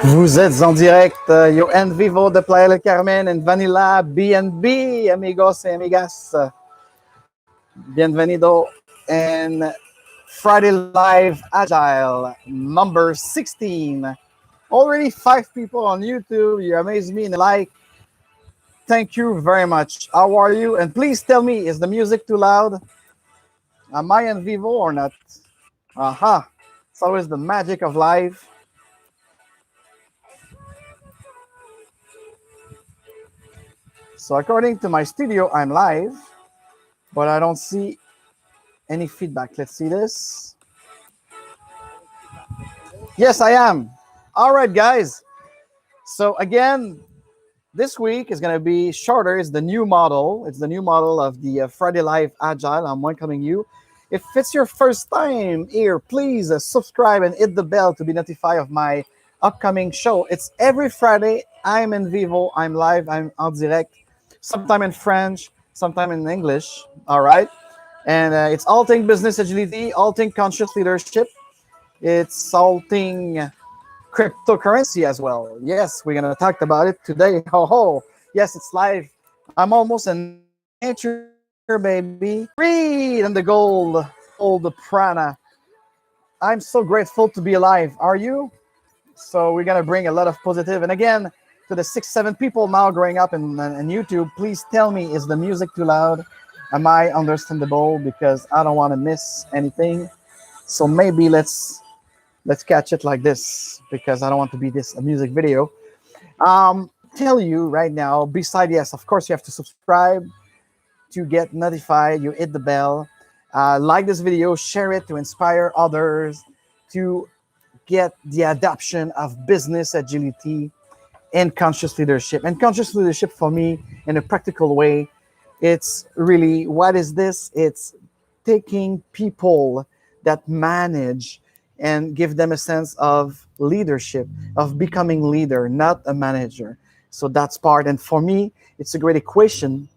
Vous êtes en direct, yo en vivo de Playa del Carmen en Vanilla BNB, amigos y amigas. Bienvenido en Friday Live Agile, number 16. Already 5 people on YouTube. You amaze me and like. Thank you very much. How are you? And please tell me, is the music too loud? Am I in vivo or not? Aha. It's always the magic of live. So according to my studio, I'm live, but I don't see any feedback. Let's see this. Yes, I am. All right, guys. So again, this week is going to be shorter. It's the new model. It's the new model of the Friday Live Agile. I'm welcoming you. If it's your first time here, please subscribe and hit the bell to be notified of my upcoming show. It's every Friday. I'm in vivo. I'm live. I'm en direct. Sometime in French, sometime in English. All right. And it's all thing business agility, all thing conscious leadership. It's all thing cryptocurrency as well. Yes, we're gonna talk about it today. Ho! Yes, it's live. I'm almost an amateur, baby. Read and the gold, the prana. I'm so grateful to be alive. Are you? So we're gonna bring a lot of positive. And again, to the 6-7 people now growing up in YouTube, please tell me, is the music too loud? Am I understandable? Because I don't want to miss anything. So maybe let's catch it like this, because I don't want to be this a music video. Tell you right now, beside, yes, of course you have to subscribe to get notified. You hit the bell, like this video, share it to inspire others to get the adoption of business agility and conscious leadership. And conscious leadership for me, in a practical way, it's really, what is this? It's taking people that manage and give them a sense of leadership, of becoming leader, not a manager. So that's part. And for me, it's a great equation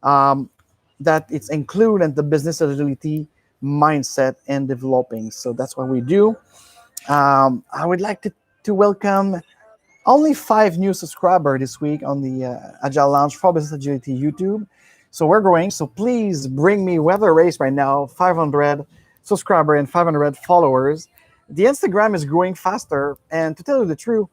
that it's included in the business agility mindset and developing. So that's what we do. I would like to welcome only 5 new subscribers this week on the Agile Lounge for Business Agility YouTube. So we're growing. So please bring me, we have a race right now, 500 subscribers and 500 followers. The Instagram is growing faster. And to tell you the truth,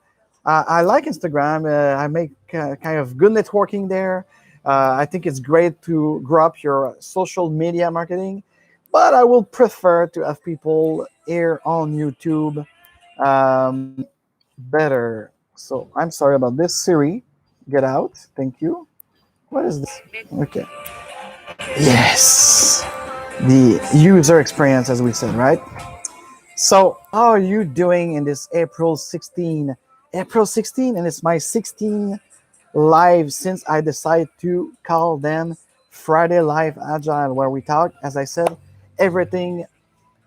I like Instagram. I make kind of good networking there. I think it's great to grow up your social media marketing. But I will prefer to have people here on YouTube better. So I'm sorry about this. Siri, get out. Thank you. What is this? Okay. Yes. The user experience, as we said, right? So how are you doing in this April 16? April 16, and it's my 16 live since I decided to call them Friday Live Agile, where we talk, as I said, everything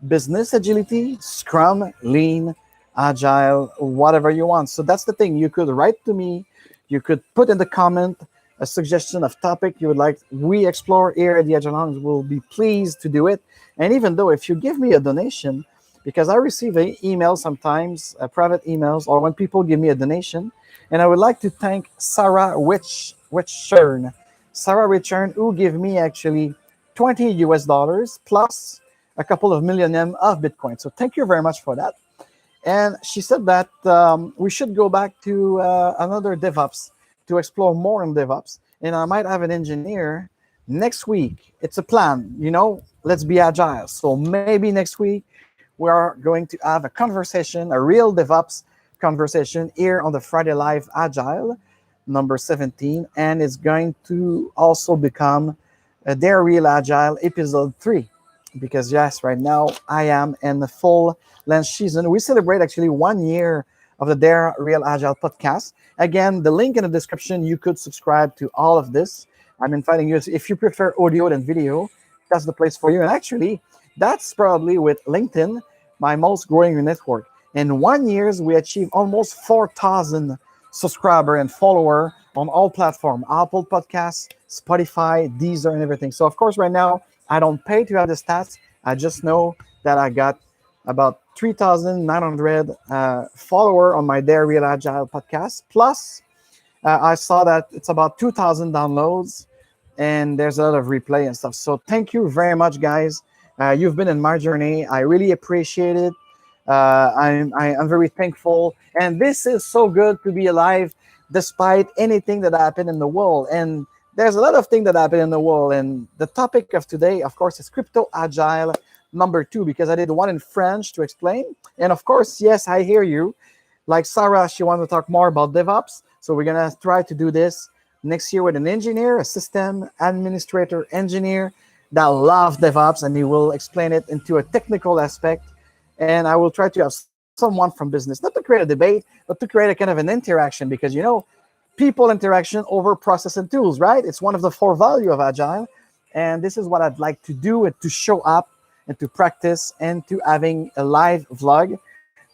business agility, Scrum, Lean, Agile, whatever you want. So that's the thing. You could write to me. You could put in the comment a suggestion of topic you would like we explore here at the Agile Lounge. We'll be pleased to do it. And even though if you give me a donation, because I receive an email sometimes, private emails, or when people give me a donation, and I would like to thank Sarah Richern. Sarah Richern, who gave me actually $20 US plus a couple of million of Bitcoin. So thank you very much for that. And she said that we should go back to another DevOps to explore more in DevOps. And I might have an engineer next week. It's a plan, let's be agile. So maybe next week we are going to have a conversation, a real DevOps conversation here on the Friday Live Agile, number 17. And it's going to also become their Real Agile episode 3. Because yes, right now I am in the full length season. We celebrate actually 1 year of the Dare Real Agile podcast. Again, the link in the description, you could subscribe to all of this. I'm inviting you, if you prefer audio than video, that's the place for you. And actually, that's probably with LinkedIn, my most growing network. In 1 year, we achieved almost 4,000 subscribers and followers on all platforms, Apple Podcasts, Spotify, Deezer, and everything. So of course, right now, I don't pay to have the stats. I just know that I got about 3,900 follower on my Dairy Agile podcast. Plus, I saw that it's about 2,000 downloads, and there's a lot of replay and stuff. So thank you very much, guys. You've been in my journey. I really appreciate it. I'm very thankful, and this is so good to be alive despite anything that happened in the world. And there's a lot of things that happen in the world. And the topic of today, of course, is Crypto Agile number 2, because I did one in French to explain. And of course, yes, I hear you. Like Sarah, she wants to talk more about DevOps. So we're going to try to do this next year with an engineer, a system administrator engineer that loves DevOps, and he will explain it into a technical aspect. And I will try to have someone from business, not to create a debate, but to create a kind of an interaction, because, people interaction over process and tools, right? It's one of the 4 values of Agile. And this is what I'd like to do, and to show up and to practice and to having a live vlog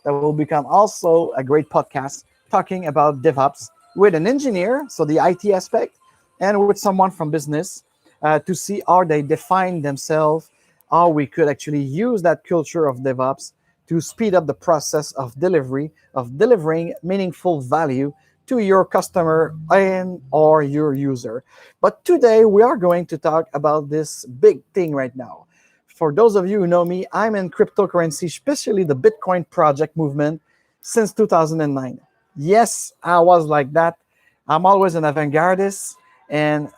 that will become also a great podcast talking about DevOps with an engineer, so the IT aspect, and with someone from business to see how they define themselves, how we could actually use that culture of DevOps to speed up the process of delivering meaningful value to your customer and or your user. But today we are going to talk about this big thing right now. For those of you who know me, I'm in cryptocurrency, especially the Bitcoin project movement, since 2009. Yes, I was like that. I'm always an avant-gardist. And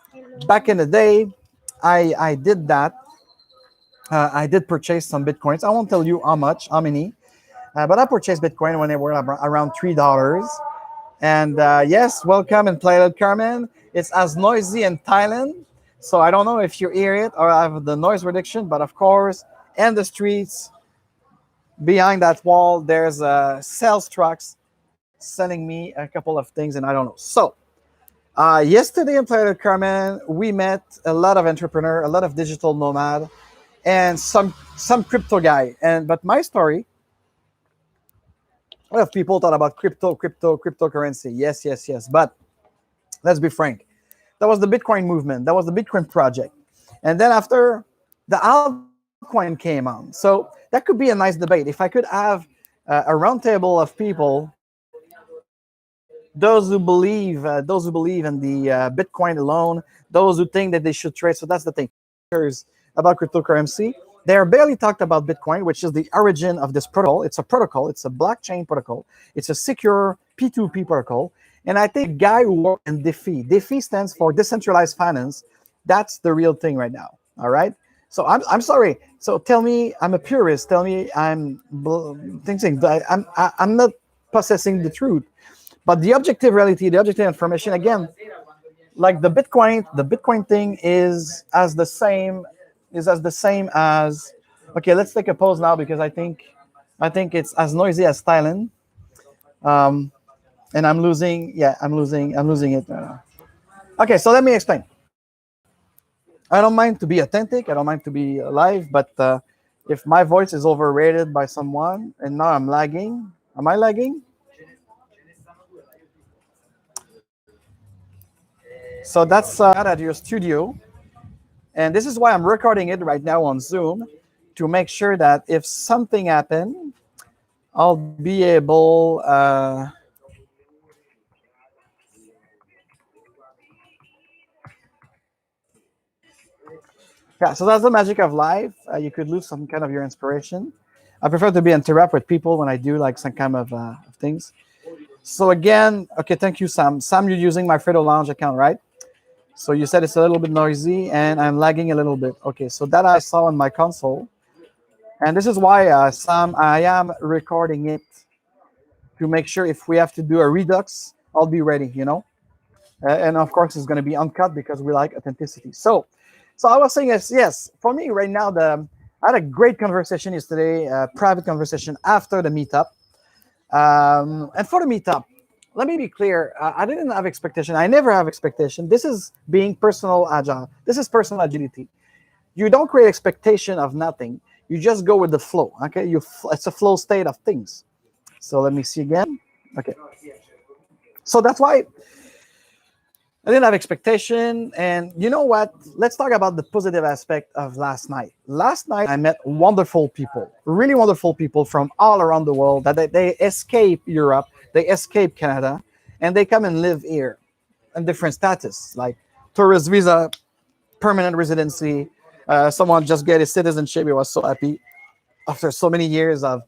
back in the day, I did that. I did purchase some Bitcoins. I won't tell you how much, how many, but I purchased Bitcoin when they were around $3. And yes, welcome in Playa Carmen. It's as noisy in Thailand. So I don't know if you hear it or have the noise reduction, but of course, in the streets, behind that wall, there's sales trucks selling me a couple of things, and I don't know. So yesterday in Playa del Carmen, we met a lot of entrepreneur, a lot of digital nomad, and some crypto guy. But my story, a lot of people thought about cryptocurrency. Yes, yes, yes. But let's be frank. That was the Bitcoin movement. That was the Bitcoin project. And then after, the altcoin came on. So that could be a nice debate. If I could have a roundtable of people, those who believe in the Bitcoin alone, those who think that they should trade. So that's the thing. About cryptocurrency, they are barely talked about Bitcoin, which is the origin of this protocol. It's a protocol. It's a blockchain protocol. It's a secure P2P protocol. And I think the guy who worked in DeFi stands for decentralized finance. That's the real thing right now. All right. So I'm sorry. So tell me, I'm a purist. Tell me I'm thinking. I'm not possessing the truth. But the objective reality, the objective information, again, like the Bitcoin thing is as the same as. Okay, let's take a pause now, because I think it's as noisy as Thailand. And I'm losing it. Okay, so let me explain. I don't mind to be authentic. I don't mind to be live, but if my voice is overrated by someone and now I'm lagging, am I lagging? So that's at your studio, and this is why I'm recording it right now on Zoom, to make sure that if something happens, I'll be able. Yeah, so that's the magic of life. You could lose some kind of your inspiration. I prefer to be interact with people when I do like some kind of things. So again, okay, thank you, Sam. Sam, you're using my Friday Lounge account, right? So you said it's a little bit noisy and I'm lagging a little bit. Okay, so that I saw on my console. And this is why, Sam, I am recording it to make sure if we have to do a redux, I'll be ready. And of course, it's going to be uncut because we like authenticity. So I was saying, yes, for me right now, I had a great conversation yesterday, a private conversation after the meetup. And for the meetup, let me be clear. I didn't have expectation. I never have expectation. This is being personal agile. This is personal agility. You don't create expectation of nothing. You just go with the flow. Okay, it's a flow state of things. So let me see again. Okay. So that's why I didn't have expectation. And you know what? Let's talk about the positive aspect of last night. Last night, I met wonderful people, really wonderful people from all around the world that they escape Europe, they escape Canada, and they come and live here in different status, like tourist visa, permanent residency. Someone just get his citizenship. He was so happy after so many years of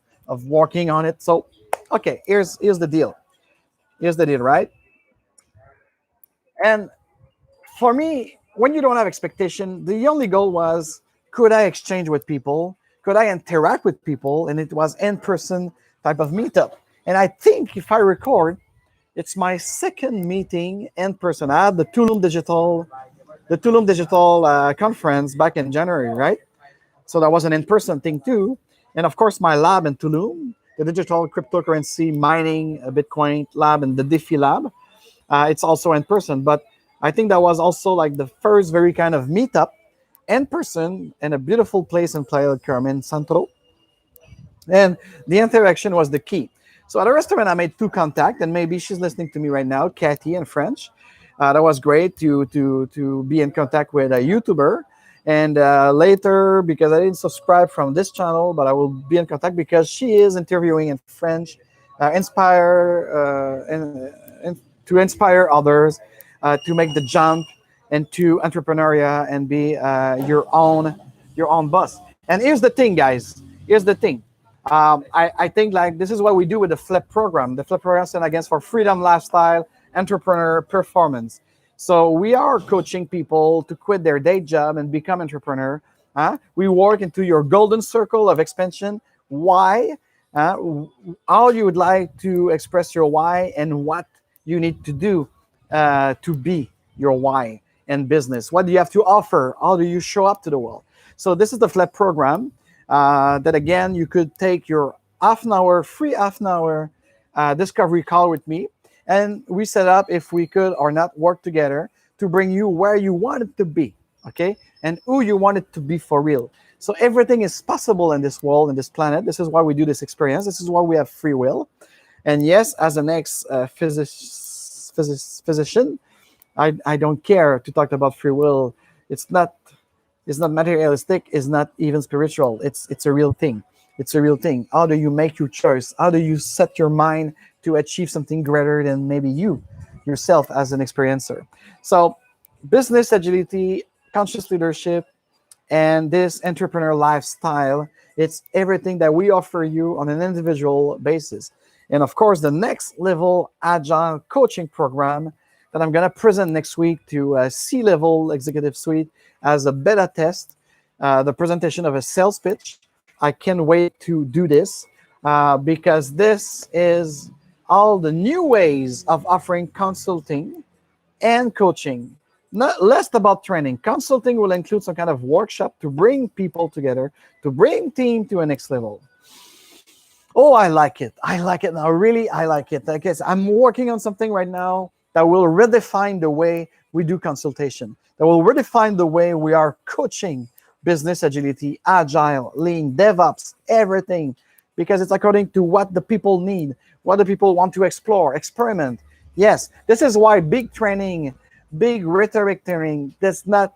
working on it. So, okay, here's the deal. Here's the deal, right? And for me, when you don't have expectation, the only goal was, could I exchange with people? Could I interact with people? And it was in-person type of meetup. And I think if I record, it's my second meeting in person. I had the Tulum Digital conference back in January, right? So that was an in-person thing too. And of course, my lab in Tulum, the digital cryptocurrency mining Bitcoin lab and the DeFi lab, it's also in person. But I think that was also like the first very kind of meetup in person in a beautiful place in Playa del Carmen, Centro. And the interaction was the key. So at a restaurant, I made two contacts, and maybe she's listening to me right now, Kathy in French. That was great to be in contact with a YouTuber. And later, because I didn't subscribe from this channel, but I will be in contact because she is interviewing in French, to inspire others to make the jump into entrepreneurial and be your own boss. And here's the thing, guys. Here's the thing. I think like this is what we do with the FLIP program. The FLIP program stands against for freedom, lifestyle, entrepreneur, performance. So we are coaching people to quit their day job and become entrepreneur. We work into your golden circle of expansion. Why? How you would like to express your why and what you need to do to be your why in business. What do you have to offer? How do you show up to the world? So this is the FLIP program that again, you could take your free half an hour discovery call with me. And we set up if we could or not work together to bring you where you want it to be, okay? And who you want it to be for real. So everything is possible in this world, in this planet. This is why we do this experience. This is why we have free will. And yes, as an physician, I don't care to talk about free will. It's not materialistic. It's not even spiritual. It's a real thing. It's a real thing. How do you make your choice? How do you set your mind to achieve something greater than maybe you yourself as an experiencer? So business agility, conscious leadership, and this entrepreneur lifestyle, it's everything that we offer you on an individual basis. And of course, the next level agile coaching program that I'm going to present next week to a C-level executive suite as a beta test, the presentation of a sales pitch. I can't wait to do this because this is all the new ways of offering consulting and coaching. Not less about training. Consulting will include some kind of workshop to bring people together, to bring team to a next level. Oh, I like it. I like it now. Really, I like it. I guess I'm working on something right now that will redefine the way we do consultation, that will redefine the way we are coaching business agility, agile, lean, DevOps, everything, because it's according to what the people need, what the people want to explore, experiment. Yes, this is why big training, big rhetoric training, that's not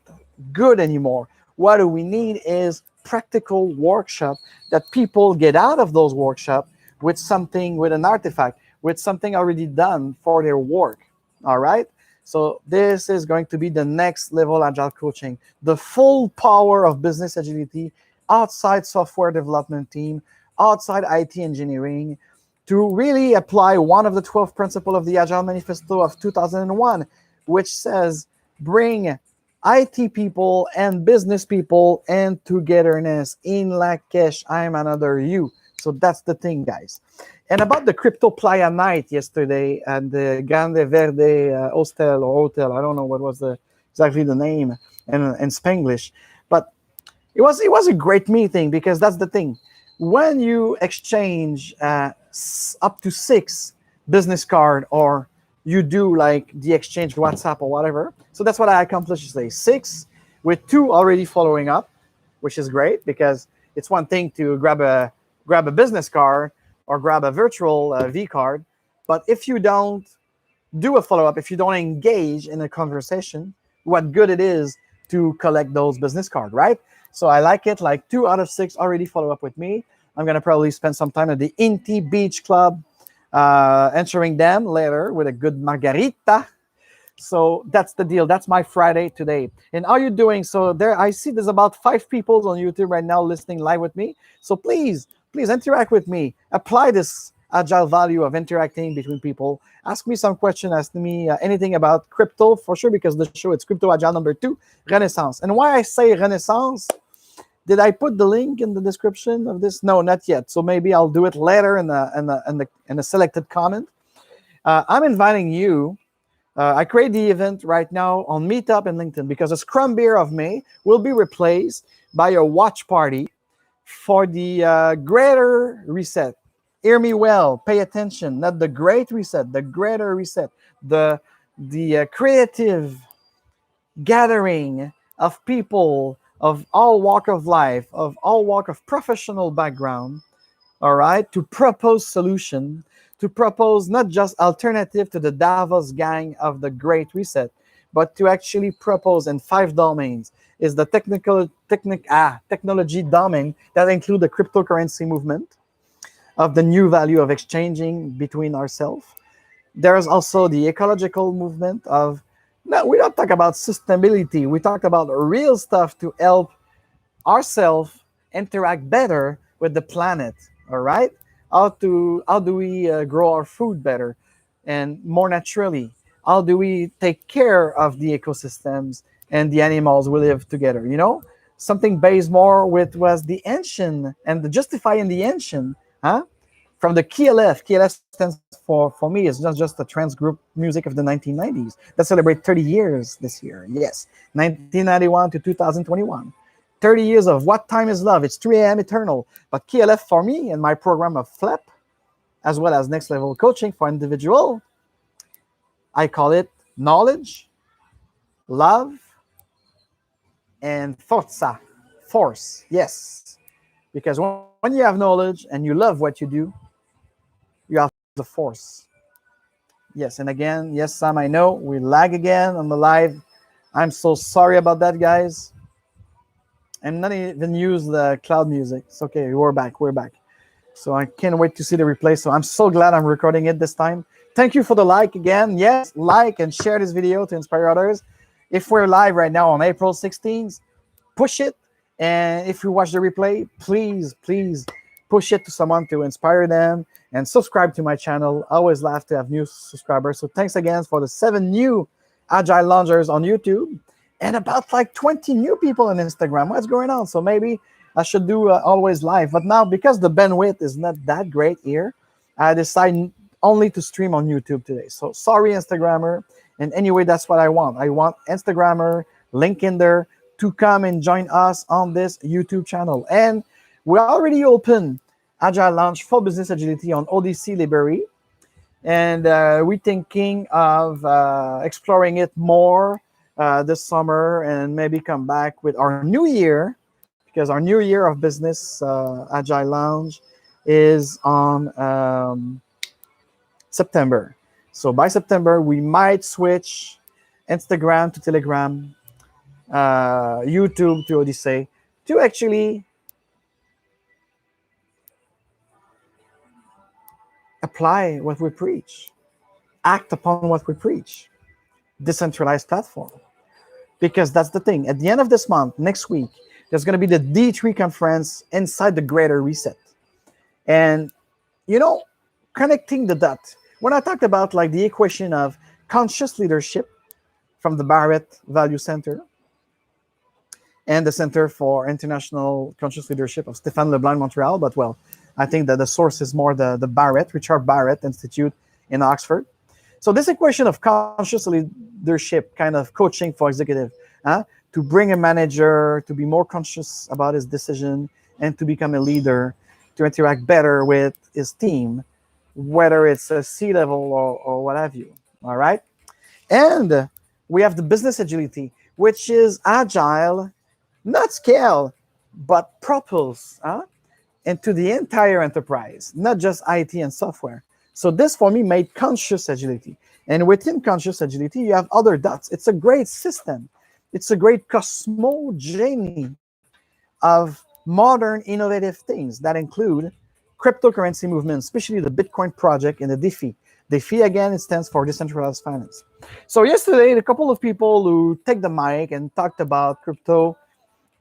good anymore. What do we need is practical workshop that people get out of those workshops with something, with an artifact, with something already done for their work. All right. So this is going to be the next level agile coaching, the full power of business agility outside software development team, outside IT engineering, to really apply one of the 12 principles of the Agile Manifesto of 2001, which says bring IT people and business people and togetherness in Lakesh. I'm another you. So that's the thing, guys. And about the Crypto Playa night yesterday at the Grande Verde Hostel or Hotel, I don't know what was exactly the name in Spanglish, but it was a great meeting because that's the thing. When you exchange up to 6 business card or you do like the exchange WhatsApp or whatever. So that's what I accomplished today. 6 with 2 already following up, which is great because it's one thing to grab a business card or grab a virtual V card, but if you don't do a follow-up, if you don't engage in a conversation, what good it is to collect those business cards, right? So I like it. Like 2 out of 6 already follow up with me. I'm gonna probably spend some time at the Inti Beach Club, answering them later with a good margarita. So that's the deal. That's my Friday today. And how are you doing? So there, I see there's about 5 people on YouTube right now listening live with me. So please, please interact with me. Apply this agile value of interacting between people. Ask me some question. Ask me anything about crypto for sure, because the show it's Crypto Agile number 2, Renaissance. And why I say Renaissance? Did I put the link in the description of this? No, not yet. So maybe I'll do it later in the selected comment. I'm inviting you. I create the event right now on Meetup and LinkedIn because a Scrum Beer of May will be replaced by a watch party for the greater reset. Hear me well, pay attention, not the great reset, the greater reset, the creative gathering of people of all walk of life, of all walk of professional background, all right, to propose solution, to propose not just alternative to the Davos gang of the Great Reset, but to actually propose in 5 domains. Is the technology domain that include the cryptocurrency movement of the new value of exchanging between ourselves. There's also the ecological movement of, no, we don't talk about sustainability. We talk about real stuff to help ourselves interact better with the planet. All right, how do we grow our food better and more naturally? How do we take care of the ecosystems and the animals we live together? You know, something based more with was the ancient and the justifying the ancient, huh? From the KLF. KLF stands for me, it's not just a trance group music of the 1990s that celebrate 30 years this year. Yes, 1991 to 2021. 30 years of What Time Is Love. It's 3 a.m. eternal. But KLF for me and my program of FLEP, as well as next level coaching for individual, I call it knowledge, love, and forza, force. Yes, because when you have knowledge and you love what you do, you have the force. Yes, and again, yes, Sam, I know we lag again on the live. I'm so sorry about that, guys. I'm not even use the cloud music. It's okay. We're back. We're back. So I can't wait to see the replay. So I'm so glad I'm recording it this time. Thank you for the like again. Yes, like and share this video to inspire others. If we're live right now on April 16th, push it. And if you watch the replay, please, please push it to someone to inspire them and subscribe to my channel. I always love to have new subscribers. So thanks again for the 7 new Agile Loungers on YouTube. And about like 20 new people on Instagram. What's going on? So maybe I should do always live. But now, because the bandwidth is not that great here, I decided only to stream on YouTube today. So sorry, Instagrammer. And anyway, that's what I want. I want Instagrammer, link in there, to come and join us on this YouTube channel. And we already opened Agile Lounge for Business Agility on ODC Library. And we're thinking of exploring it more this summer and maybe come back with our new year, because our new year of business Agile Lounge is on September. So by September, we might switch Instagram to Telegram, YouTube to Odyssey, to actually apply what we preach, act upon what we preach, decentralized platform. Because that's the thing. At the end of this month, next week, there's going to be the D3 conference inside the Greater Reset. And, you know, connecting the dots. When I talked about like the equation of conscious leadership from the Barrett Value Center and the Center for International Conscious Leadership of Stéphane Leblanc, Montreal. But, well, I think that the source is more the Barrett, Richard Barrett Institute in Oxford. So this equation of conscious leadership, kind of coaching for executive, to bring a manager to be more conscious about his decision and to become a leader, to interact better with his team, whether it's a C-level or what have you, all right? And we have the business agility, which is agile, not scale, but propulse into the entire enterprise, not just IT and software. So this, for me, made conscious agility. And within conscious agility, you have other dots. It's a great system. It's a great cosmogony of modern innovative things that include cryptocurrency movements, especially the Bitcoin project and the DeFi. DeFi, again, it stands for decentralized finance. So yesterday, a couple of people who take the mic and talked about crypto,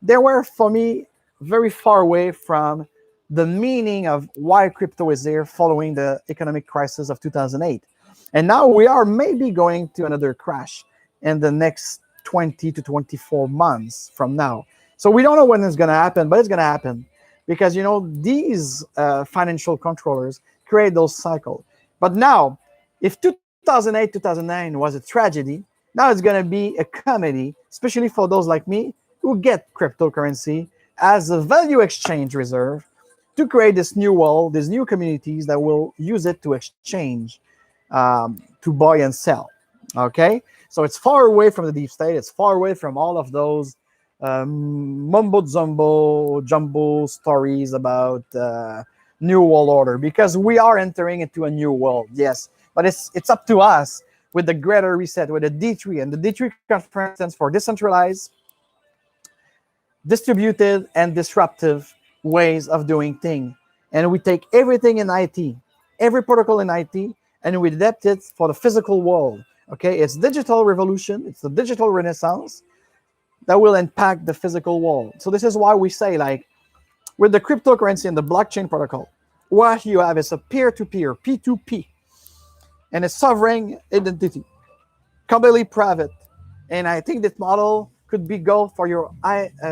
they were, for me, very far away from the meaning of why crypto is there following the economic crisis of 2008. And now we are maybe going to another crash in the next 20 to 24 months from now. So we don't know when it's going to happen, but it's going to happen because, these financial controllers create those cycles. But now, if 2008, 2009 was a tragedy, now it's going to be a comedy, especially for those like me who get cryptocurrency as a value exchange reserve to create this new world, these new communities that will use it to exchange, to buy and sell. Okay? So it's far away from the deep state. It's far away from all of those jumbo stories about new world order, because we are entering into a new world, yes. But it's up to us with the greater reset, with the D3. And the D3 conference stands for decentralized, distributed, and disruptive ways of doing things. And we take everything in IT, every protocol in IT, and we adapt it for the physical world. Okay, it's digital revolution, it's the digital renaissance that will impact the physical world. So this is why we say, like, with the cryptocurrency and the blockchain protocol, what you have is a peer-to-peer, P2P, and a sovereign identity, completely private. And I think this model could be go for your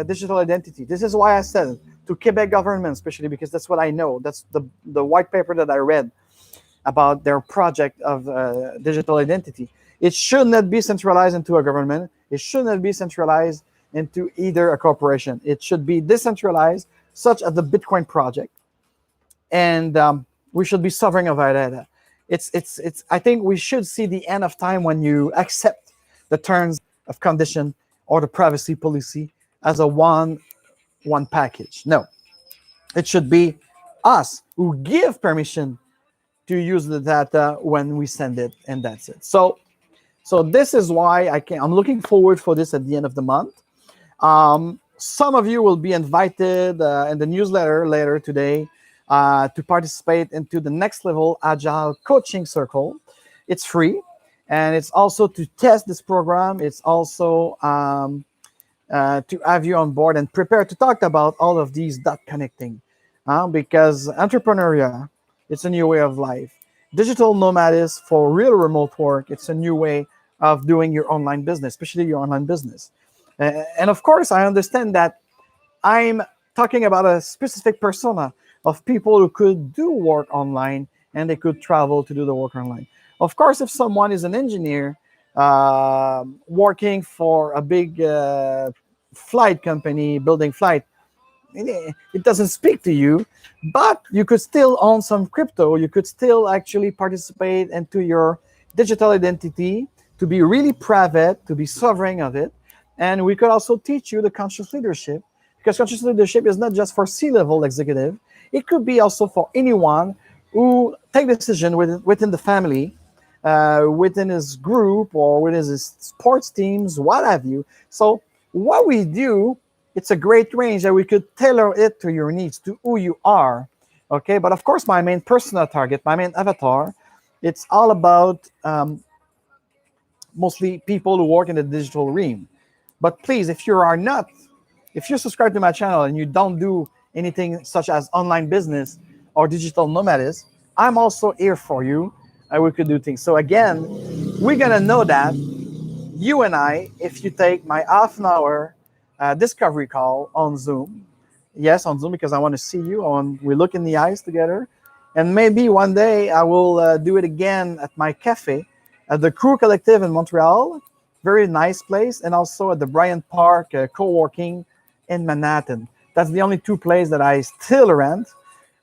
digital identity. This is why I said to Quebec government, especially because that's what I know. That's the white paper that I read about their project of digital identity. It should not be centralized into a government. It should not be centralized into either a corporation. It should be decentralized, such as the Bitcoin project. And we should be sovereign of our data. I think we should see the end of time when you accept the terms of condition or the privacy policy as a one package. No, it should be us who give permission to use the data when we send it, and that's it. So this is why I'm looking forward for this at the end of the month. Some of you will be invited in the newsletter later today to participate into the next level Agile coaching circle. It's free, and it's also to test this program. It's also to have you on board and prepare to talk about all of these dot connecting, because entrepreneurial, it's a new way of life. Digital nomadism for real remote work, it's a new way of doing your online business, especially your online business. And of course, I understand that I'm talking about a specific persona of people who could do work online and they could travel to do the work online. Of course, if someone is an engineer working for a big flight company, building flight, it doesn't speak to you, but you could still own some crypto. You could still actually participate into your digital identity to be really private, to be sovereign of it. And we could also teach you the conscious leadership, because conscious leadership is not just for C-level executive. It could be also for anyone who take decision within the family, within his group, or within his sports teams, what have you. So what we do, it's a great range that we could tailor it to your needs, to who you are. Okay, but of course, my main personal target, my main avatar, it's all about mostly people who work in the digital realm. But please, if you subscribe to my channel and you don't do anything such as online business or digital nomadism, I'm also here for you, and we could do things. So again, we're gonna know that you and I, if you take my half an hour discovery call on Zoom, yes, on Zoom, because I want to see you, we look in the eyes together, and maybe one day I will do it again at my cafe, at the Crew Collective in Montreal, very nice place, and also at the Bryant Park co-working in Manhattan. That's the only two places that I still rent.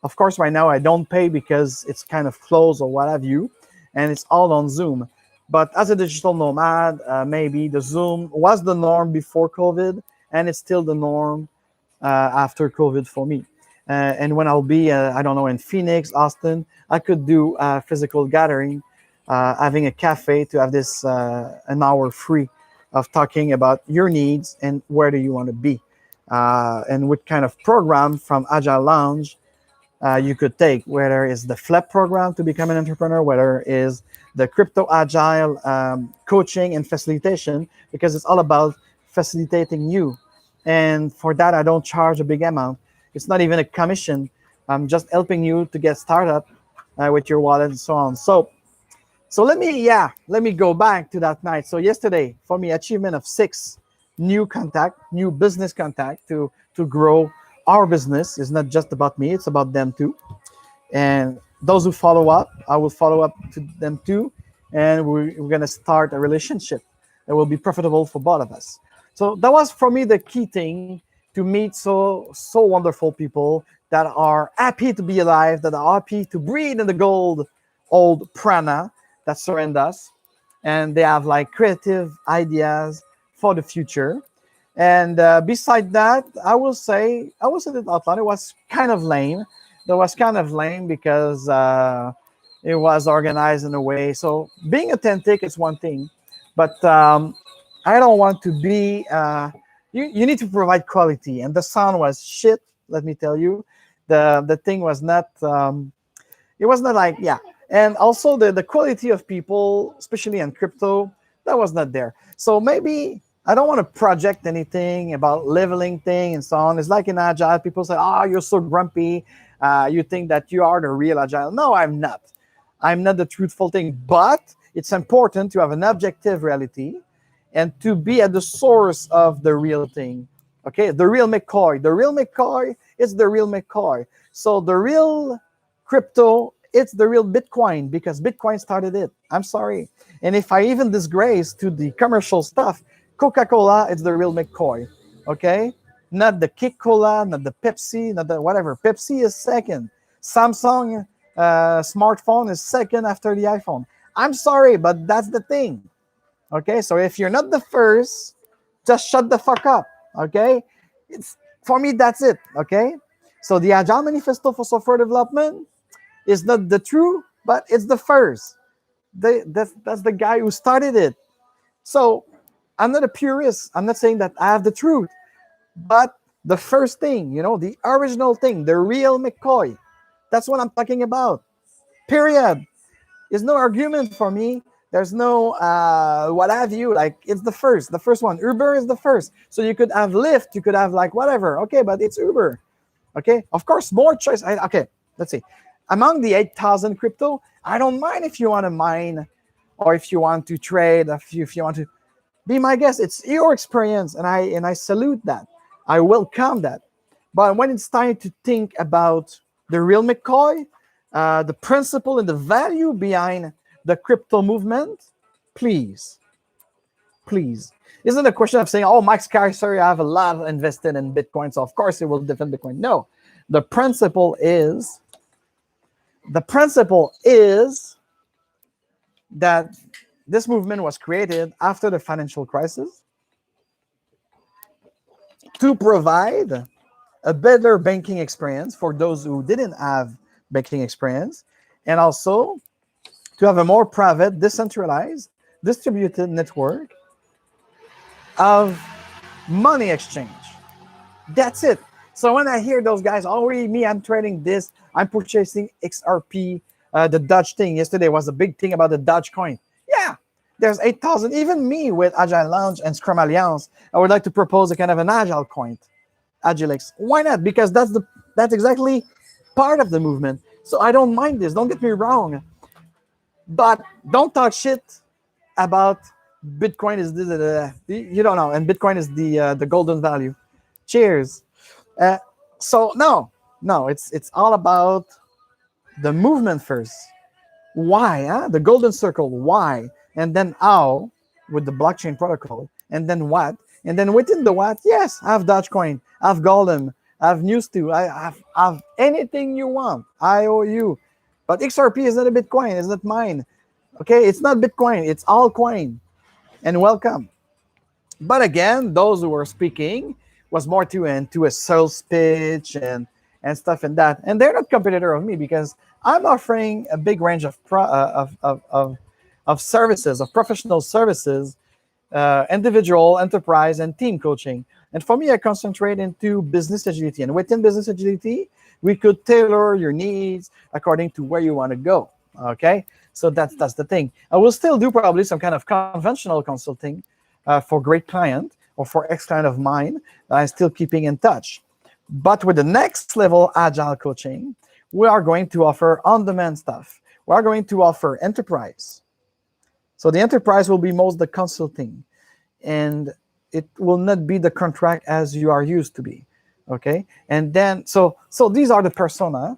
Of course, right now I don't pay because it's kind of closed or what have you, and it's all on Zoom. But as a digital nomad, maybe the Zoom was the norm before COVID, and it's still the norm after COVID for me. And when I'll be, I don't know, in Phoenix, Austin, I could do a physical gathering having a cafe to have this an hour free of talking about your needs and where do you want to be, and what kind of program from Agile Lounge you could take, whether it's the FLEP program to become an entrepreneur, whether it's the Crypto Agile coaching and facilitation, because it's all about facilitating you. And for that, I don't charge a big amount. It's not even a commission. I'm just helping you to get started with your wallet and so on. So let me go back to that night. So yesterday, for me, achievement of 6 new business contact to grow our business is not just about me, it's about them too. And those who follow up, I will follow up to them too. And we're going to start a relationship that will be profitable for both of us. So that was for me the key thing, to meet so wonderful people that are happy to be alive, that are happy to breathe in the old prana that surround us. And they have like creative ideas for the future. And beside that, I will say it out loud. It was kind of lame. That was kind of lame because it was organized in a way. So being authentic is one thing, but I don't want to be. You need to provide quality, and the sound was shit. Let me tell you, the thing was not. It was not like, yeah, and also the quality of people, especially in crypto, that was not there. So maybe I don't want to project anything about leveling thing and so on. It's like in Agile, people say, "Oh, you're so grumpy. You think that you are the real Agile." No, I'm not. I'm not the truthful thing. But it's important to have an objective reality and to be at the source of the real thing. Okay, the real McCoy. The real McCoy is the real McCoy. So the real crypto, it's the real Bitcoin, because Bitcoin started it. I'm sorry. And if I even disgrace to the commercial stuff, Coca-Cola, it's the real McCoy. Okay? Not the Kick Cola, not the Pepsi, not the whatever. Pepsi is second. Samsung smartphone is second after the iPhone. I'm sorry, but that's the thing. Okay? So if you're not the first, just shut the fuck up. Okay? It's for me, that's it. Okay? So the Agile Manifesto for Software Development is not the true, but it's the first. That's the guy who started it. So I'm not a purist. I'm not saying that I have the truth, but the first thing, the original thing, the real McCoy, that's what I'm talking about. Period. There's no argument for me. There's no what have you. Like, it's the first one. Uber is the first. So you could have Lyft, you could have like whatever. Okay, but it's Uber. Okay, of course, more choice. Okay, let's see. Among the 8,000 crypto, I don't mind if you want to mine or if you want to trade, if you want to be my guest. It's your experience, and I salute that. I welcome that. But when it's time to think about the real McCoy, the principle and the value behind the crypto movement, please. Isn't a question of saying, "Oh, Mike Sky, sorry, I have a lot invested in Bitcoin, so of course it will defend Bitcoin." No, the principle is that this movement was created after the financial crisis to provide a better banking experience for those who didn't have banking experience, and also to have a more private, decentralized, distributed network of money exchange. That's it. So when I hear those guys, "Oh, me, I'm trading this, I'm purchasing XRP," the Dodge thing yesterday was a big thing about the Dodge coin. Yeah, there's 8,000. Even me with Agile Lounge and Scrum Alliance, I would like to propose a kind of an Agile coin, Agilex. Why not? Because that's exactly part of the movement. So I don't mind this. Don't get me wrong, but don't talk shit about Bitcoin is you don't know, and Bitcoin is the golden value. Cheers. So no, it's all about the movement first. Why? The golden circle. Why? And then how with the blockchain protocol. And then what? And then within the what? Yes, I have Dogecoin, I have Golem, I have News2, I have anything you want. IOU. But XRP is not a Bitcoin. It's not mine. Okay, it's not Bitcoin. It's all coin. And welcome. But again, those who were speaking was more into a sales pitch and stuff and they're not competitor of me because I'm offering a big range of of services, of professional services, individual, enterprise, and team coaching. And for me, I concentrate into business agility. And within business agility, we could tailor your needs according to where you want to go. Okay, so that's the thing. I will still do probably some kind of conventional consulting for great client or for ex-client of mine that I'm still keeping in touch. But with the next level agile coaching, we are going to offer on-demand stuff. We are going to offer enterprise. So the enterprise will be most the consulting, and it will not be the contract as you are used to be. Okay, and then so these are the persona: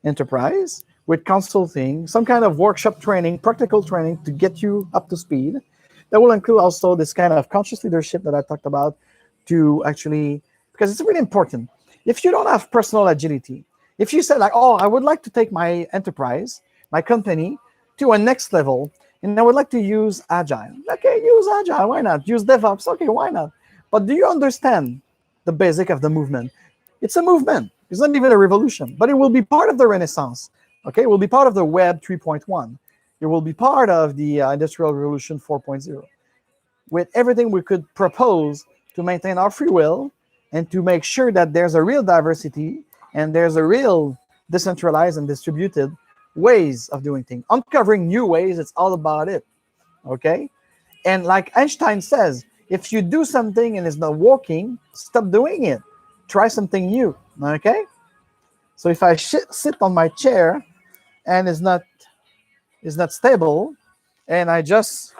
enterprise with consulting, some kind of workshop training, practical training to get you up to speed. That will include also this kind of conscious leadership that I talked about, to actually, because it's really important. If you don't have personal agility, if you say like, oh, I would like to take my enterprise, my company to a next level, and I would like to use Agile. Okay, use Agile, why not? Use DevOps, okay, why not? But do you understand the basic of the movement? It's a movement. It's not even a revolution, but it will be part of the Renaissance. Okay, it will be part of the Web 3.1. It will be part of the Industrial Revolution 4.0. With everything we could propose to maintain our free will and to make sure that there's a real diversity and there's a real decentralized and distributed ways of doing things. Uncovering new ways, it's all about it. Okay? And like Einstein says, if you do something and it's not working, stop doing it. Try something new. Okay? So if I sit on my chair and it's not stable, and I just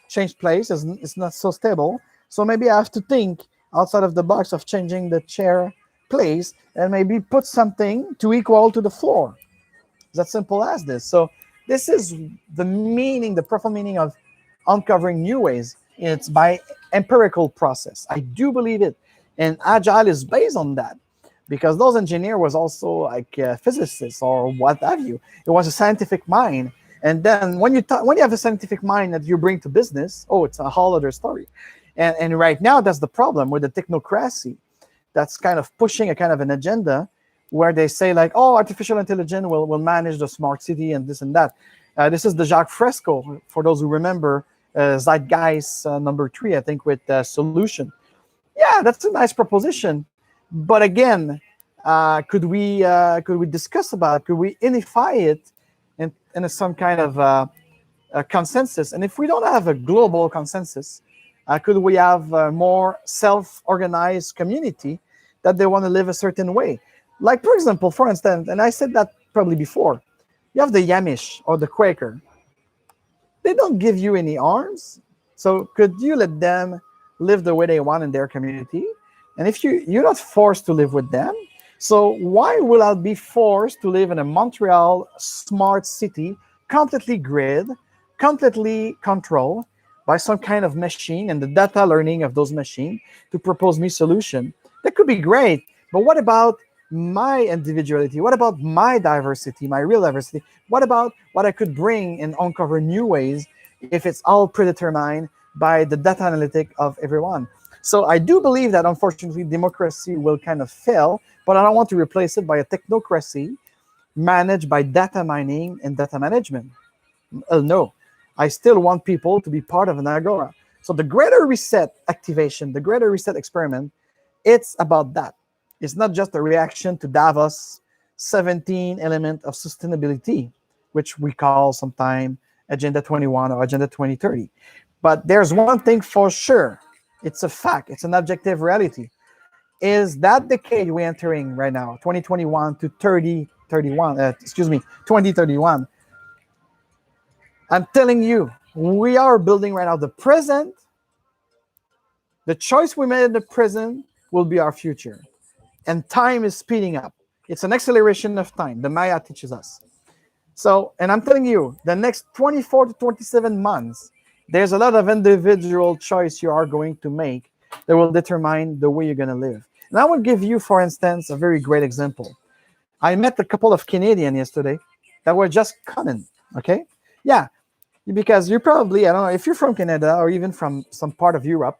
change place, it's not so stable. So maybe I have to think outside of the box of changing the chair place and maybe put something to equal to the floor. It's as simple as this. So this is the meaning, the profound meaning of uncovering new ways. It's by empirical process. I do believe it. And Agile is based on that, because those engineers was also like physicists or what have you. It was a scientific mind. And then when you have a scientific mind that you bring to business, oh, it's a whole other story. And right now, that's the problem with the technocracy. That's kind of pushing a kind of an agenda where they say like, oh, artificial intelligence will manage the smart city and this and that. This is the Jacques Fresco, for those who remember, Zeitgeist number 3, I think, with Solution. Yeah, that's a nice proposition. But again, could we discuss about it? Could we unify it in some kind of a consensus? And if we don't have a global consensus, could we have a more self-organized community that they want to live a certain way? Like, for example, for instance, and I said that probably before, you have the Yamish or the Quaker. They don't give you any arms. So could you let them live the way they want in their community? And if you're not forced to live with them, so why will I be forced to live in a Montreal smart city, completely grid, completely controlled by some kind of machine and the data learning of those machines to propose me solution? That could be great, but what about my individuality? What about my diversity, my real diversity? What about what I could bring and uncover new ways if it's all predetermined by the data analytic of everyone? So I do believe that, unfortunately, democracy will kind of fail, but I don't want to replace it by a technocracy managed by data mining and data management. No, I still want people to be part of an agora. So the Greater Reset activation, the Greater Reset experiment, it's about that. It's not just a reaction to Davos' 17 element of sustainability, which we call sometimes Agenda 21 or Agenda 2030. But there's one thing for sure. It's a fact. It's an objective reality. Is that decade we're entering right now, 2021 to 2031. I'm telling you, we are building right now the present. The choice we made in the present will be our future. And time is speeding up. It's an acceleration of time. The Maya teaches us. So, and I'm telling you, the next 24 to 27 months, there's a lot of individual choice you are going to make that will determine the way you're going to live. And I will give you, for instance, a very great example. I met a couple of Canadians yesterday that were just coming, okay? Yeah, because you're probably, I don't know, if you're from Canada or even from some part of Europe,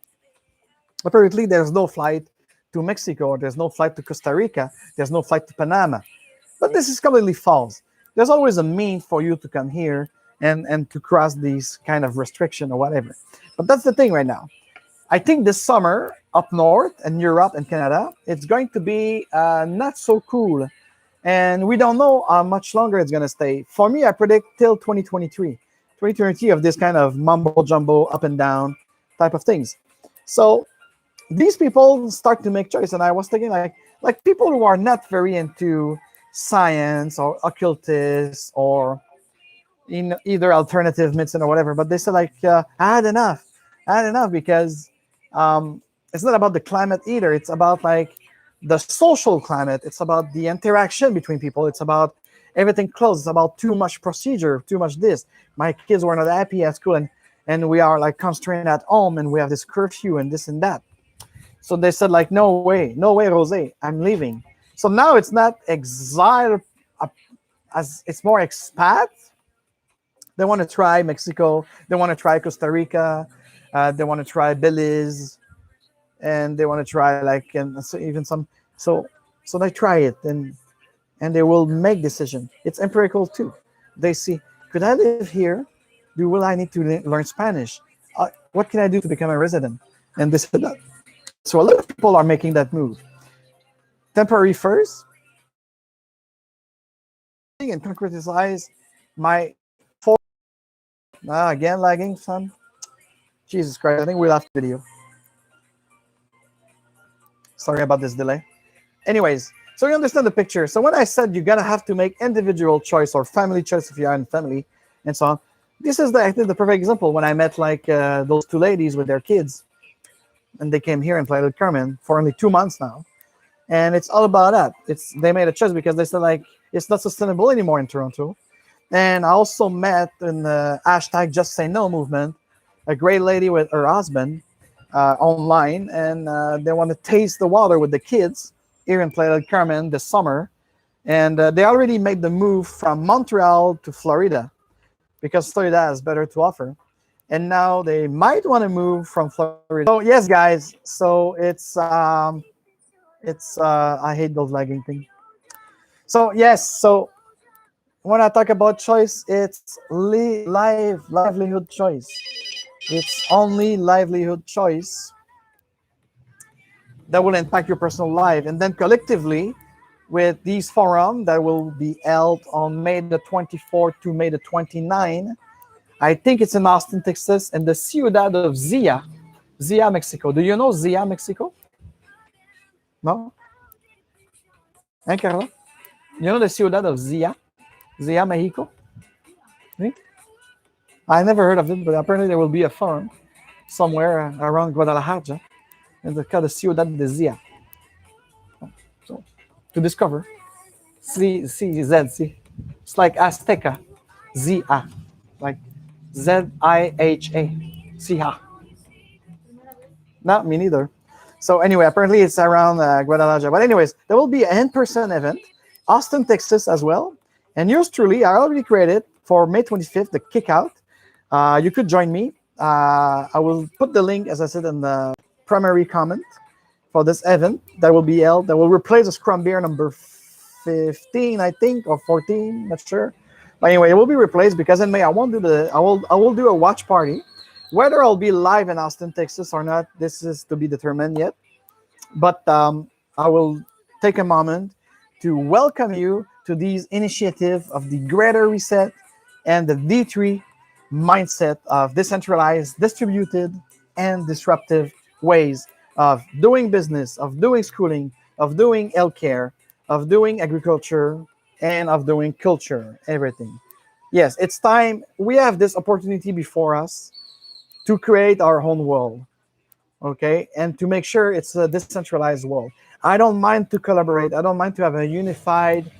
apparently there's no flight to Mexico, or there's no flight to Costa Rica, there's no flight to Panama. But this is completely false. There's always a mean for you to come here and to cross these kind of restriction or whatever. But that's the thing right now. I think this summer up north and Europe and Canada, it's going to be not so cool. And we don't know how much longer it's going to stay. For me, I predict till 2023. 2023 of this kind of mumbo jumbo, up and down type of things. So these people start to make choice. And I was thinking like people who are not very into science or occultists or in either alternative medicine or whatever, but they said like, I had enough. I had enough because it's not about the climate either. It's about like the social climate. It's about the interaction between people. It's about everything closed. It's about too much procedure, too much this. My kids were not happy at school, and we are like constrained at home, and we have this curfew and this and that. So they said like, no way, Rosé, I'm leaving. So now it's not exile, as it's more expat. They want to try Mexico. They want to try Costa Rica. They want to try Belize, and they want to try like and so even some. So they try it and they will make decision. It's empirical too. They see, could I live here? Will I need to learn Spanish? What can I do to become a resident? And this and that. So a lot of people are making that move. Temporary first, and concretize my four. Again lagging, son. Jesus Christ! I think we'll have to video. Sorry about this delay. Anyways, so you understand the picture. So when I said you're gonna have to make individual choice or family choice if you are in family and so on, this is I think the perfect example. When I met like those two ladies with their kids, and they came here and played with Carmen for only 2 months now, and it's all about that. They made a choice because they said like it's not sustainable anymore in Toronto. And I also met in the hashtag Just Say No movement a great lady with her husband online, and they want to taste the water with the kids here in Playa del Carmen this summer. And they already made the move from Montreal to Florida because Florida has better to offer. And now they might want to move from Florida. So yes, guys. So it's I hate those lagging things. So yes. So when I talk about choice, it's livelihood choice. It's only livelihood choice that will impact your personal life. And then collectively, with these forums that will be held on May the 24th to May the 29th, I think it's in Austin, Texas, and the Ciudad of Zia, Mexico. Do you know Zia, Mexico? No? Hein, Carla? You know the Ciudad of Zia? Zia, Mexico? I never heard of it, but apparently there will be a forum somewhere around Guadalajara, and it's called the Ciudad de Zia. So, to discover, C-Z-Z. It's like Azteca, Z-A, like Z-I-H-A, Zia. Not me neither. So anyway, apparently it's around Guadalajara. But anyways, there will be an in-person event, Austin, Texas as well. And yours truly, I already created for May 25th, the kickout. You could join me. I will put the link, as I said, in the primary comment for this event that will be held, that will replace the Scrum Beer number 15, I think, or 14, not sure. But anyway, it will be replaced because in May I will do a watch party. Whether I'll be live in Austin, Texas or not, this is to be determined yet. But I will take a moment to welcome you to these initiatives of the Greater Reset and the D3 mindset of decentralized, distributed, and disruptive ways of doing business, of doing schooling, of doing healthcare, of doing agriculture, and of doing culture, everything. Yes, it's time. We have this opportunity before us to create our own world, okay? And to make sure it's a decentralized world. I don't mind to collaborate. I don't mind to have a unified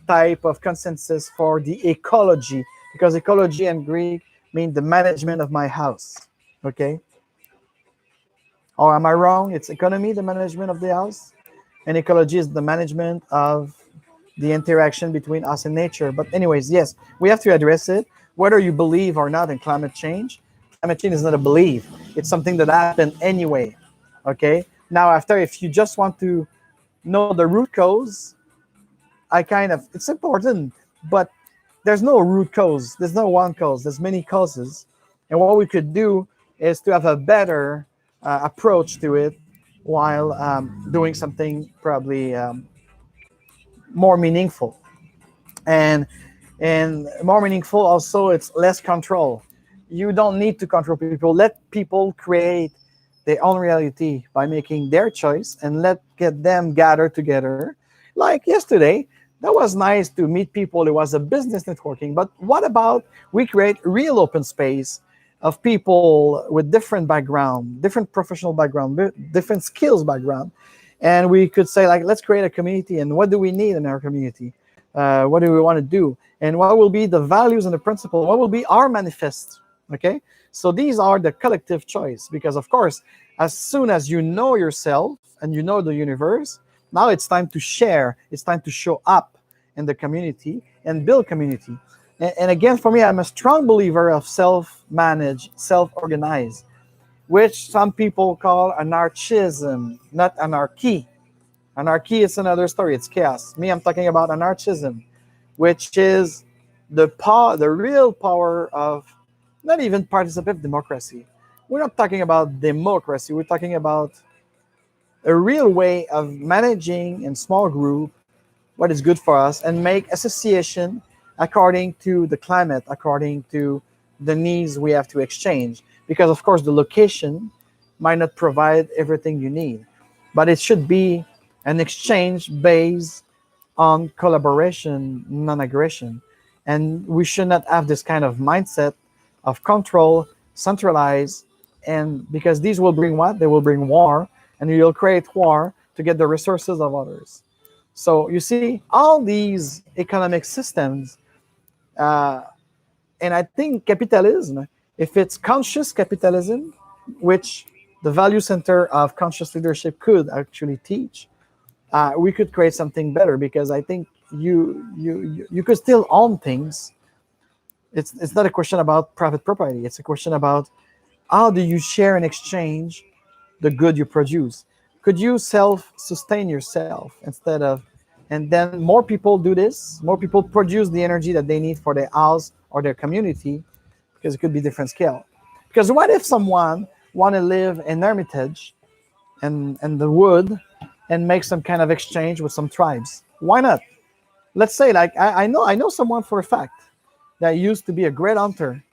type of consensus for the ecology, because ecology in Greek means the management of my house, okay? Or am I wrong? It's economy, the management of the house, and ecology is the management of the interaction between us and nature. But anyways, yes, we have to address it, whether you believe or not in climate change. Climate change is not a belief. It's something that happened anyway, okay? Now, after, if you just want to know the root cause, it's important, but there's no root cause. There's no one cause. There's many causes. And what we could do is to have a better approach to it while doing something probably more meaningful. And more meaningful also, it's less control. You don't need to control people. Let people create their own reality by making their choice, and let get them gather together. Like yesterday, that was nice to meet people. It was a business networking. But what about we create real open space of people with different background, different professional background, different skills background, and we could say, like, let's create a community, and what do we need in our community? What do we want to do? And what will be the values and the principle? What will be our manifest? Okay, so these are the collective choice, because of course, as soon as you know yourself and you know the universe, now it's time to share. It's time to show up in the community and build community. And again, for me, I'm a strong believer of self-managed, self-organized, which some people call anarchism, not anarchy. Anarchy is another story. It's chaos. Me, I'm talking about anarchism, which is the real power of not even participative democracy. We're not talking about democracy. We're talking about a real way of managing in small group what is good for us, and make association according to the climate, according to the needs we have to exchange. Because of course the location might not provide everything you need, but it should be an exchange based on collaboration, non-aggression. And we should not have this kind of mindset of control, centralize, and because these will bring what? They will bring war, and you'll create war to get the resources of others. So you see, all these economic systems, uh, and I think capitalism, if it's conscious capitalism, which the value center of conscious leadership could actually teach, we could create something better, because I think you could still own things. It's not a question about private property. It's a question about how do you share and exchange the good you produce. Could you self-sustain yourself instead of, and then more people do this, more people produce the energy that they need for their house or their community, because it could be different scale. Because what if someone want to live in Hermitage and the wood and make some kind of exchange with some tribes? Why not? Let's say, like, I know someone for a fact that used to be a great hunter,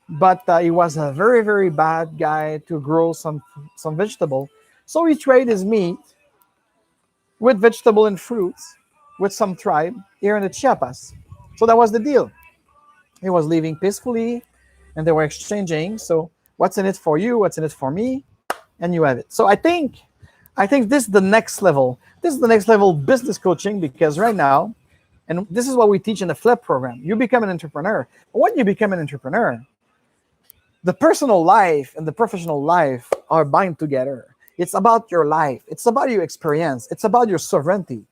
but he was a very very bad guy to grow some vegetable. So he traded his meat with vegetable and fruits with some tribe here in the Chiapas. So that was the deal. He was living peacefully, and they were exchanging. So what's in it for you? What's in it for me? And you have it. So I think this is the next level. This is the next level business coaching, because right now, and this is what we teach in the Flip program. You become an entrepreneur. When you become an entrepreneur, the personal life and the professional life are bind together. It's about your life. It's about your experience. It's about your sovereignty.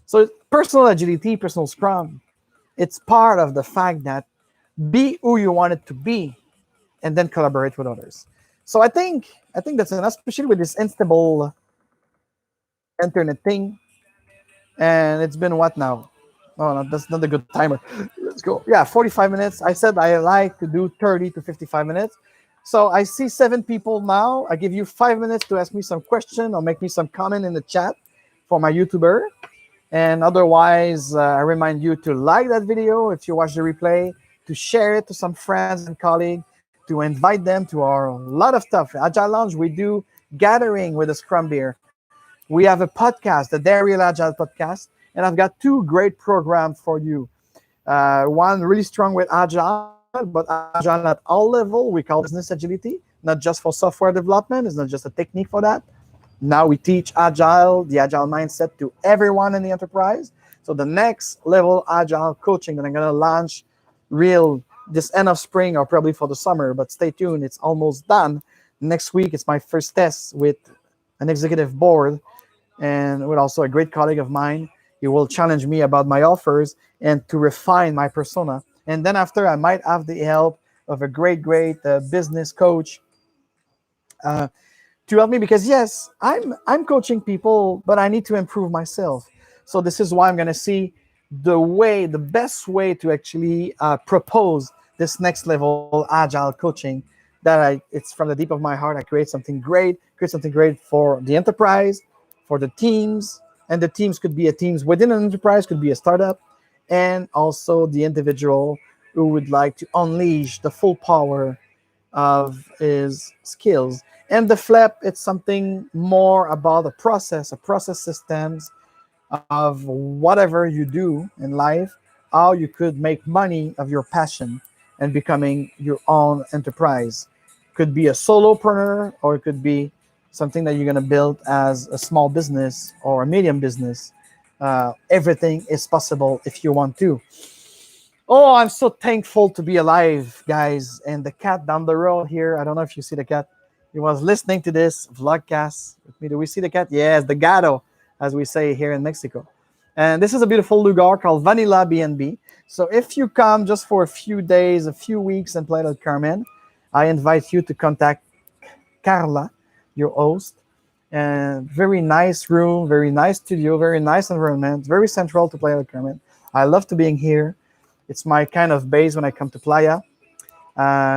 So personal agility, personal scrum, it's part of the fact that be who you want it to be, and then collaborate with others. So I think that's enough, especially with this instable internet thing. And it's been what now? Oh, no, that's not a good timer. Let's go. Yeah, 45 minutes. I said I like to do 30 to 55 minutes. So I see 7 people now. I give you 5 minutes to ask me some question or make me some comment in the chat for my YouTuber. And otherwise, I remind you to like that video if you watch the replay, to share it to some friends and colleagues, to invite them to our lot of stuff. Agile Lounge, we do gathering with a Scrum Beer. We have a podcast, the Dare Real Agile podcast, and I've got 2 great programs for you. One really strong with Agile, but Agile at all level. We call business agility, not just for software development. It's not just a technique for that. Now we teach Agile, the Agile mindset to everyone in the enterprise. So the next level Agile coaching that I'm going to launch real this end of spring or probably for the summer, but stay tuned. It's almost done. Next week, it's my first test with an executive board and with also a great colleague of mine. He will challenge me about my offers and to refine my persona. And then after, I might have the help of a great business coach uh, to help me, because yes, I'm coaching people, but I need to improve myself. So this is why I'm going to see the best way to actually propose this next level agile coaching it's from the deep of my heart. I create something great for the enterprise, for the teams, and the teams could be a teams within an enterprise, could be a startup, and also the individual who would like to unleash the full power of his skills. And the flip, it's something more about a process systems of whatever you do in life, how you could make money of your passion and becoming your own enterprise. Could be a solopreneur, or it could be something that you're going to build as a small business or a medium business. Everything is possible if you want to. Oh, I'm so thankful to be alive, guys. And the cat down the road here, I don't know if you see the cat. He was listening to this vlogcast with me. Do we see the cat? Yes, the gato, as we say here in Mexico. And this is a beautiful lugar called Vanilla BNB. So if you come just for a few days, a few weeks in Playa del Carmen, I invite you to contact Carla, your host. And very nice room, very nice studio, very nice environment, very central to Playa del Carmen. I love to being here. It's my kind of base when I come to Playa.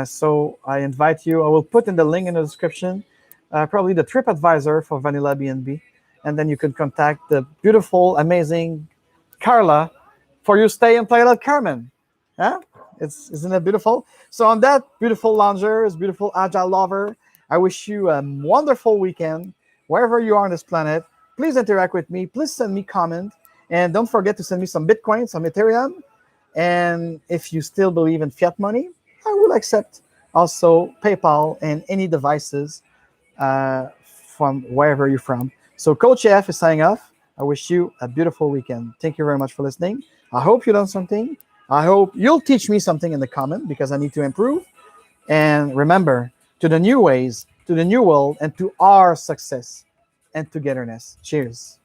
So I invite you. I will put in the link in the description, probably the trip advisor for Vanilla BNB. And then you can contact the beautiful, amazing Carla for your stay in Playa del Carmen. Yeah? Isn't it beautiful? So on that, beautiful loungers, beautiful agile lover, I wish you a wonderful weekend. Wherever you are on this planet, please interact with me. Please send me comment. And don't forget to send me some Bitcoin, some Ethereum. And if you still believe in fiat money, I will accept also PayPal and any devices from wherever you're from. So Coach F is signing off. I wish you a beautiful weekend. Thank you very much for listening. I hope you learned something. I hope you'll teach me something in the comment because I need to improve. And remember, to the new ways, to the new world, and to our success and togetherness. Cheers.